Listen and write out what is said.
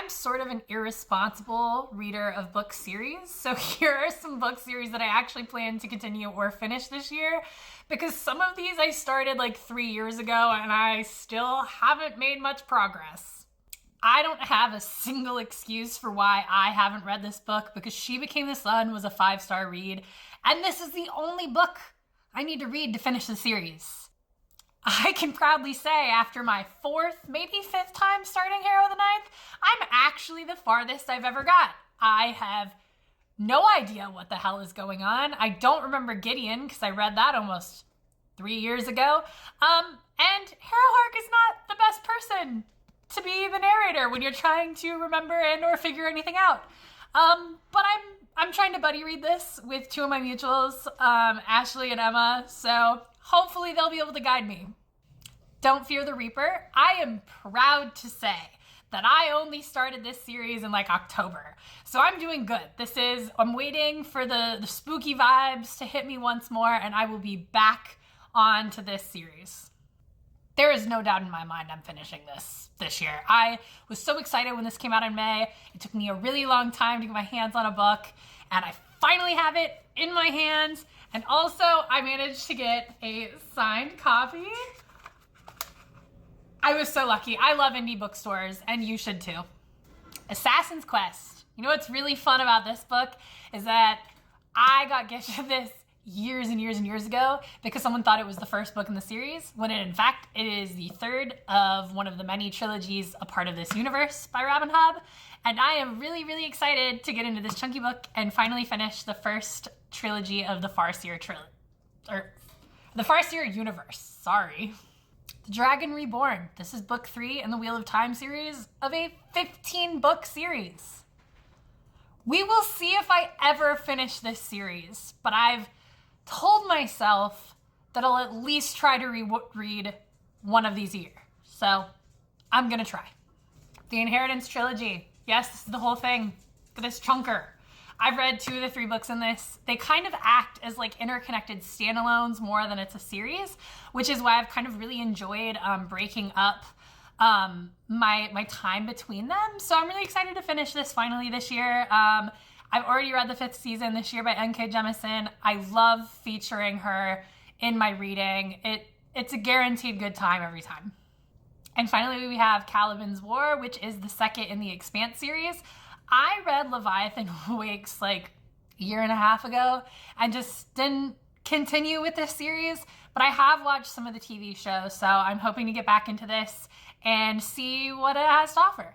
I'm sort of an irresponsible reader of book series, so here are some book series that I actually plan to continue or finish this year, because some of these I started like 3 years ago and I still haven't made much progress. I don't have a single excuse for why I haven't read this book, because She Became the Sun was a 5-star read, and this is the only book I need to read to finish the series. I can proudly say after my 4th, maybe 5th time starting Harrow the Ninth, I'm actually the farthest I've ever got. I have no idea what the hell is going on. I don't remember Gideon because I read that almost 3 years ago. And Harrow Hark is not the best person to be the narrator when you're trying to remember and or figure anything out. But I'm trying to buddy read this with 2 of my mutuals, Ashley and Emma, so hopefully they'll be able to guide me. Don't Fear the Reaper. I am proud to say that I only started this series in like October, so I'm doing good. I'm waiting for the spooky vibes to hit me once more, and I will be back onto this series. There is no doubt in my mind I'm finishing this year. I was so excited when this came out in May. It took me a really long time to get my hands on a book, and I finally have it in my hands. And also, I managed to get a signed copy. I was so lucky. I love indie bookstores, and you should too. Assassin's Quest. You know what's really fun about this book is that I got gifted this years and years and years ago because someone thought it was the first book in the series, when in fact it is the 3rd of one of the many trilogies a part of this universe by Robin Hobb. And I am really, really excited to get into this chunky book and finally finish the first trilogy of the Farseer the Farseer universe. Sorry. The Dragon Reborn. This is book 3 in the Wheel of Time series of a 15-book series. We will see if I ever finish this series, but I've told myself that I'll at least try to read one of these a year. So I'm gonna try. The Inheritance trilogy. Yes, this is the whole thing. This chunker. I've read 2 of the 3 books in this. They kind of act as like interconnected standalones more than it's a series, which is why I've kind of really enjoyed breaking up my time between them. So I'm really excited to finish this finally this year. I've already read the 5th season this year by N.K. Jemisin. I love featuring her in my reading. It's a guaranteed good time every time. And finally, we have Caliban's War, which is the 2nd in the Expanse series. I read Leviathan Wakes like a year and a half ago and just didn't continue with this series, but I have watched some of the TV shows, so I'm hoping to get back into this and see what it has to offer.